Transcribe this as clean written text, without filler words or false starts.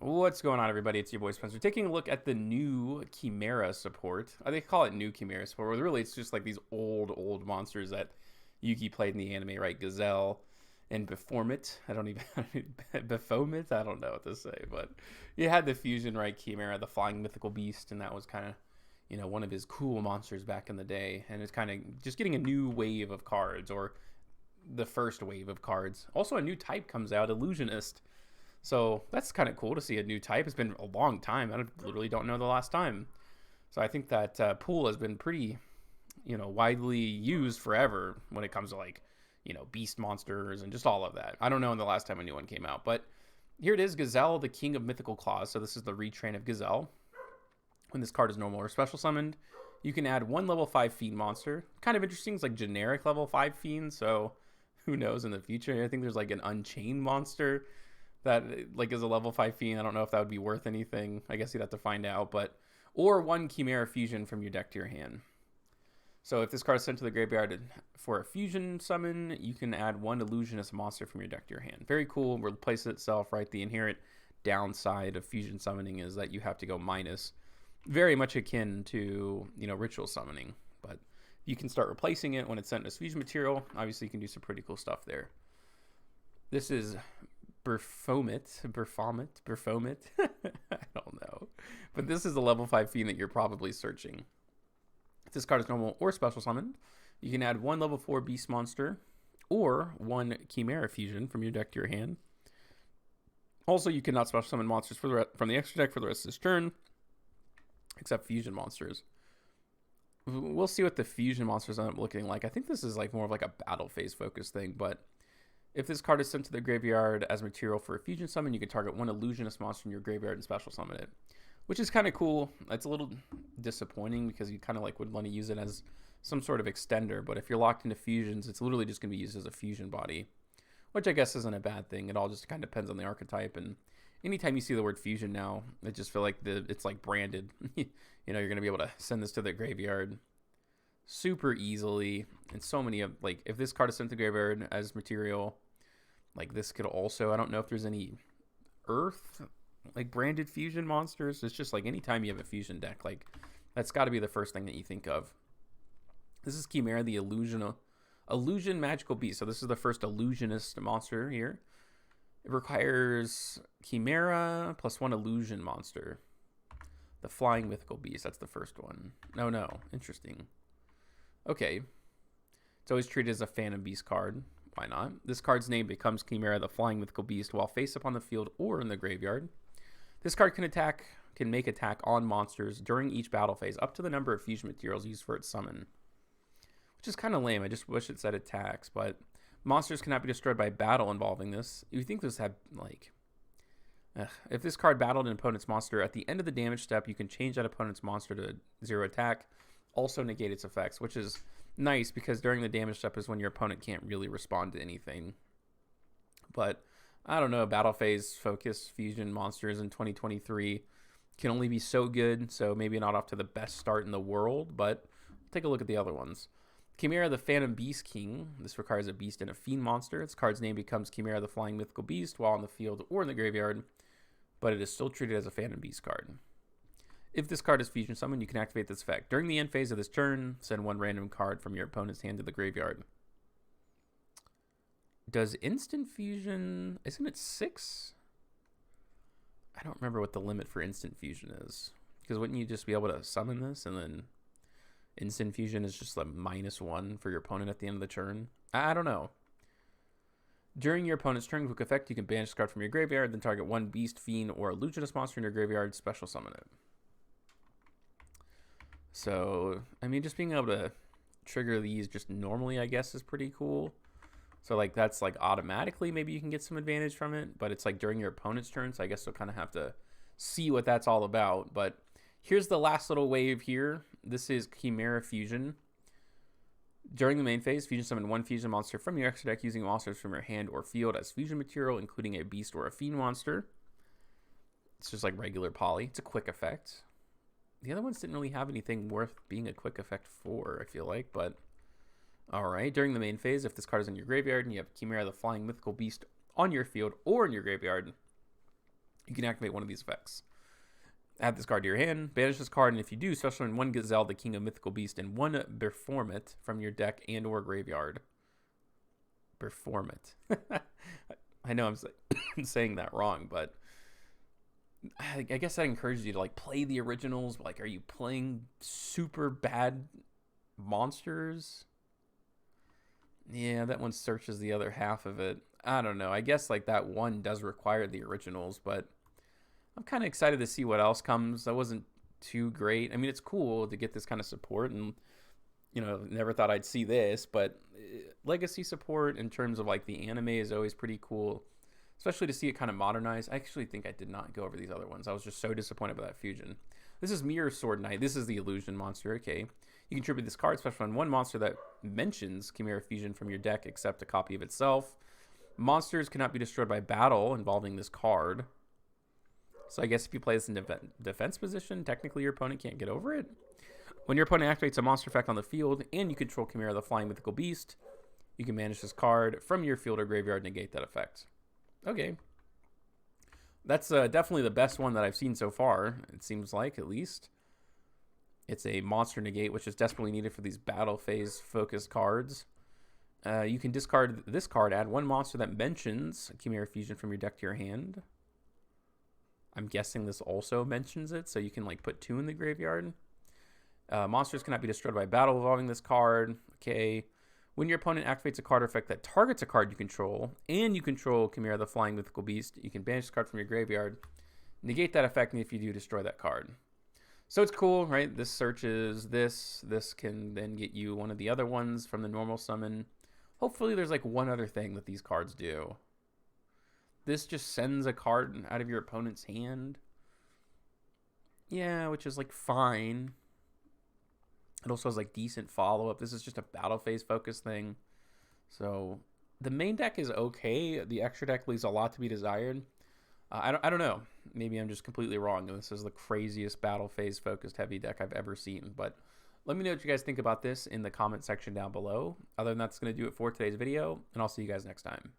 What's going on, everybody? It's your boy Spencer. Taking a look at the new Chimera support. They call it new Chimera support, but really it's just like these old monsters that Yugi played in the anime, right? Gazelle and Befomet. I don't even Befomet. I don't know what to say, but you had the fusion, right? Chimera, the flying mythical beast, and that was kind of one of his cool monsters back in the day. And it's kind of just getting a new wave of cards, or the first wave of cards. Also, a new type comes out, Illusionist. So that's kind of cool to see a new type. It's been a long time. I literally don't know the last time. So I think that pool has been pretty, widely used forever when it comes to beast monsters and just all of that. I don't know when the last time a new one came out, but here it is, Gazelle, the king of mythical claws. So this is the retrain of Gazelle. When this card is normal or special summoned, you can add one level 5 fiend monster. Kind of interesting. It's like generic level 5 fiend. So who knows in the future? I think there's like an unchained monster that is a level 5 fiend. I don't know if that would be worth anything. I guess you'd have to find out. Or one Chimera fusion from your deck to your hand. So if this card is sent to the graveyard for a fusion summon, you can add one Illusionist monster from your deck to your hand. Very cool. Replace it itself, right? The inherent downside of fusion summoning is that you have to go minus. Very much akin to, ritual summoning. But you can start replacing it when it's sent as fusion material. Obviously, you can do some pretty cool stuff there. This is Befomet. I don't know. But this is a level 5 fiend that you're probably searching. If this card is normal or special summoned, you can add one level 4 beast monster or one Chimera fusion from your deck to your hand. Also, you cannot special summon monsters from the extra deck for the rest of this turn, except fusion monsters. We'll see what the fusion monsters end up looking like. I think this is more of a battle phase focused thing, but if this card is sent to the graveyard as material for a fusion summon, you can target one Illusionist monster in your graveyard and special summon it, which is kind of cool. It's a little disappointing because you kind of would want to use it as some sort of extender, but if you're locked into fusions, it's literally just going to be used as a fusion body, which I guess isn't a bad thing. It all just kind of depends on the archetype, and anytime you see the word fusion now, I just feel like it's branded. You're going to be able to send this to the graveyard super easily, and so many of if this card is sent to the graveyard as material, this could also, I don't know if there's any earth branded fusion monsters. It's just anytime you have a fusion deck, that's got to be the first thing that you think of. This is Chimera, the illusion magical beast. So this is the first illusionist monster here. It requires Chimera plus one illusion monster. The flying mythical beast, that's the first one. No, interesting. Okay. It's always treated as a Phantom Beast card. Why not? This card's name becomes Chimera, the flying mythical beast, while face up on the field or in the graveyard. This card can make attack on monsters during each battle phase, up to the number of fusion materials used for its summon. Which is kind of lame. I just wish it said attacks, but monsters cannot be destroyed by battle involving this. You think this had, if this card battled an opponent's monster, at the end of the damage step, you can change that opponent's monster to 0 attack, also negate its effects, which is nice because during the damage step is when your opponent can't really respond to anything. But I don't know, battle phase focus fusion monsters in 2023 can only be so good, so maybe not off to the best start in the world, but take a look at the other ones. Chimera, the Phantom Beast King. This requires a beast and a fiend monster. Its card's name becomes Chimera, the flying mythical beast, while on the field or in the graveyard, but it is still treated as a Phantom Beast card. If this card is fusion summoned, you can activate this effect. During the end phase of this turn, send one random card from your opponent's hand to the graveyard. Does instant fusion... Isn't it 6? I don't remember what the limit for instant fusion is. Because wouldn't you just be able to summon this and then instant fusion is just -1 for your opponent at the end of the turn? I don't know. During your opponent's turn, quick effect, you can banish this card from your graveyard, then target one beast, fiend, or illusionist monster in your graveyard, special summon it. So, I mean, just being able to trigger these just normally, I guess, is pretty cool. So, that's automatically maybe you can get some advantage from it, but it's during your opponent's turn, so I guess you'll kind of have to see what that's all about. But here's the last little wave here. This is Chimera Fusion. During the main phase, fusion summon one fusion monster from your extra deck using monsters from your hand or field as fusion material, including a beast or a fiend monster. It's just regular poly. It's a quick effect. The other ones didn't really have anything worth being a quick effect for, I feel like, but alright. During the main phase, if this card is in your graveyard and you have Chimera, the flying mythical beast, on your field or in your graveyard, you can activate one of these effects. Add this card to your hand, banish this card, and if you do, special summon one Gazelle, the King of Mythical Beast, and one Befomet from your deck and or graveyard. Befomet. I know I'm saying that wrong, but I guess that encourages you to like play the originals. Like, are you playing super bad monsters? Yeah, that one searches the other half of it. I don't know. I guess like that one does require the originals, but I'm kind of excited to see what else comes. That wasn't too great. I mean, it's cool to get this kind of support, and you know, never thought I'd see this, but legacy support in terms of like the anime is always pretty cool, especially to see it kind of modernized. I actually think I did not go over these other ones. I was just so disappointed by that fusion. This is Mirror Sword Knight. This is the illusion monster. Okay, you contribute this card, special on one monster that mentions Chimera fusion from your deck except a copy of itself. Monsters cannot be destroyed by battle involving this card. So I guess if you play this in defense position, technically your opponent can't get over it. When your opponent activates a monster effect on the field and you control Chimera, the flying mythical beast, you can banish this card from your field or graveyard and negate that effect. Okay. That's definitely the best one that I've seen so far, it seems like, at least. It's a monster negate, which is desperately needed for these battle phase focused cards. You can discard this card, add one monster that mentions Chimera fusion from your deck to your hand. I'm guessing this also mentions it, so you can like put 2 in the graveyard. Monsters cannot be destroyed by battle involving this card. Okay. When your opponent activates a card effect that targets a card you control, and you control Chimera, the flying mythical beast, you can banish the card from your graveyard, negate that effect, and if you do, destroy that card. So it's cool, right? This searches this. This can then get you one of the other ones from the normal summon. Hopefully there's like one other thing that these cards do. This just sends a card out of your opponent's hand. Yeah, which is like fine. It also has like decent follow-up. This is just a battle phase focus thing. So the main deck is okay. The extra deck leaves a lot to be desired. I don't know. Maybe I'm just completely wrong. This is the craziest battle phase focused heavy deck I've ever seen. But let me know what you guys think about this in the comment section down below. Other than that, that's going to do it for today's video, and I'll see you guys next time.